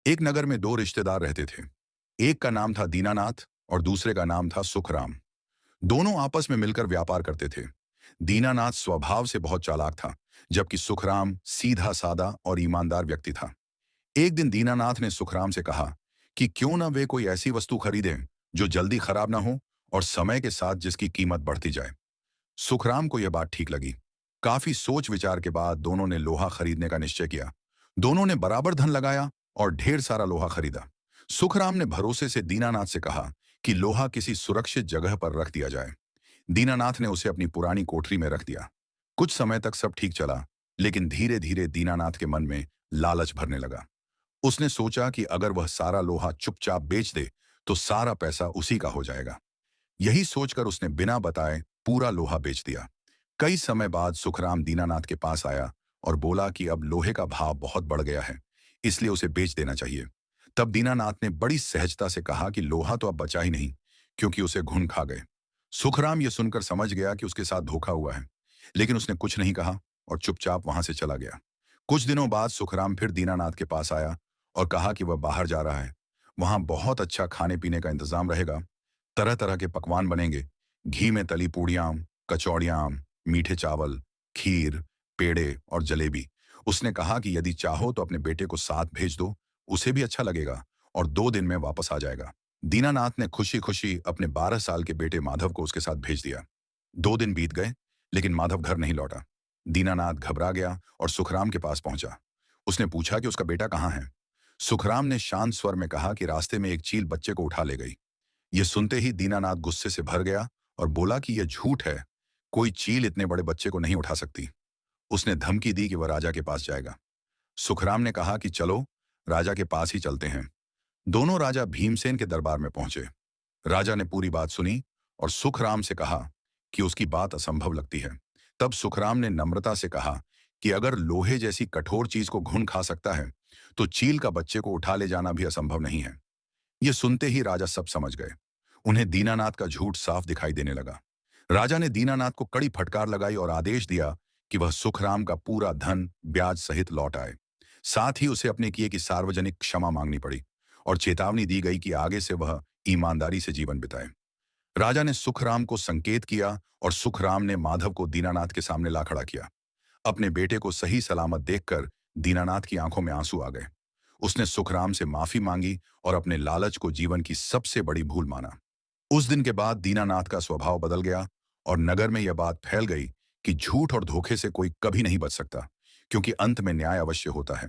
एक नगर में दो रिश्तेदार रहते थे। एक का नाम था दीनानाथ और दूसरे का नाम था सुखराम। दोनों आपस में मिलकर व्यापार करते थे। दीनानाथ स्वभाव से बहुत चालाक था, जबकि सुखराम सीधा सादा और ईमानदार व्यक्ति था। एक दिन दीनानाथ ने सुखराम से कहा कि क्यों ना वे कोई ऐसी वस्तु खरीदें जो जल्दी खराब ना हो और समय के साथ जिसकी कीमत बढ़ती जाए। सुखराम को यह बात ठीक लगी। काफी सोच विचार के बाद दोनों ने लोहा खरीदने का निश्चय किया। दोनों ने बराबर धन लगाया और ढेर सारा लोहा खरीदा। सुखराम ने भरोसे से दीनानाथ से कहा कि लोहा किसी सुरक्षित जगह पर रख दिया जाए। दीनानाथ ने उसे अपनी पुरानी कोठरी में रख दिया। कुछ समय तक सब ठीक चला, लेकिन धीरे धीरे दीनानाथ के मन में लालच भरने लगा। उसने सोचा कि अगर वह सारा लोहा चुपचाप बेच दे तो सारा पैसा उसी का हो जाएगा। यही सोचकर उसने बिना बताए पूरा लोहा बेच दिया। कई समय बाद सुखराम दीनानाथ के पास आया और बोला कि अब लोहे का भाव बहुत बढ़ गया है, इसलिए उसे बेच देना चाहिए। तब दीनानाथ ने बड़ी सहजता से कहा कि लोहा तो अब बचा ही नहीं, क्योंकि उसे घुन खा गए। सुखराम यह सुनकर समझ गया कि उसके साथ धोखा हुआ है, लेकिन उसने कुछ नहीं कहा और चुपचाप वहां से चला गया। कुछ दिनों बाद सुखराम फिर दीनानाथ के पास आया और कहा कि वह बाहर जा रहा है। वहां बहुत अच्छा खाने पीने का इंतजाम रहेगा। तरह तरह के पकवान बनेंगे। घी में तली पूड़ियाँ, कचौड़ियाँ, मीठे चावल, खीर, पेड़े और जलेबी। उसने कहा कि यदि चाहो तो अपने बेटे को साथ भेज दो, उसे भी अच्छा लगेगा और 2 दिन में वापस आ जाएगा। दीनानाथ ने खुशी खुशी अपने 12 साल के बेटे माधव को उसके साथ भेज दिया। 2 दिन बीत गए, लेकिन माधव घर नहीं लौटा। दीनानाथ घबरा गया और सुखराम के पास पहुंचा। उसने पूछा कि उसका बेटा कहाँ है। सुखराम ने शांत स्वर में कहा कि रास्ते में एक चील बच्चे को उठा ले गई। यह सुनते ही दीनानाथ गुस्से से भर गया और बोला कि यह झूठ है। कोई चील इतने बड़े बच्चे को नहीं उठा सकती। उसने धमकी दी कि वह राजा के पास जाएगा। सुखराम ने कहा कि चलो, राजा के पास ही चलते हैं। दोनों राजा भीमसेन के दरबार में पहुंचे। राजा ने पूरी बात सुनी और सुखराम से कहा कि उसकी बात असंभव लगती है। तब सुखराम ने नम्रता से कहा कि अगर लोहे जैसी कठोर चीज को घुन खा सकता है, तो चील का बच्चे को उठा ले जाना भी असंभव नहीं है। यह सुनते ही राजा सब समझ गए। उन्हें दीनानाथ का झूठ साफ दिखाई देने लगा। राजा ने दीनानाथ को कड़ी फटकार लगाई और आदेश दिया कि वह सुखराम का पूरा धन ब्याज सहित लौट आए। साथ ही उसे अपने किए की सार्वजनिक क्षमा मांगनी पड़ी और चेतावनी दी गई कि आगे से वह ईमानदारी से जीवन बिताए। राजा ने सुखराम को संकेत किया और सुखराम ने माधव को दीनानाथ के सामने ला खड़ा किया। अपने बेटे को सही सलामत देखकर दीनानाथ की आंखों में आंसू आ गए। उसने सुखराम से माफी मांगी और अपने लालच को जीवन की सबसे बड़ी भूल माना। उस दिन के बाद दीनानाथ का स्वभाव बदल गया और नगर में यह बात फैल गई कि झूठ और धोखे से कोई कभी नहीं बच सकता, क्योंकि अंत में न्याय अवश्य होता है।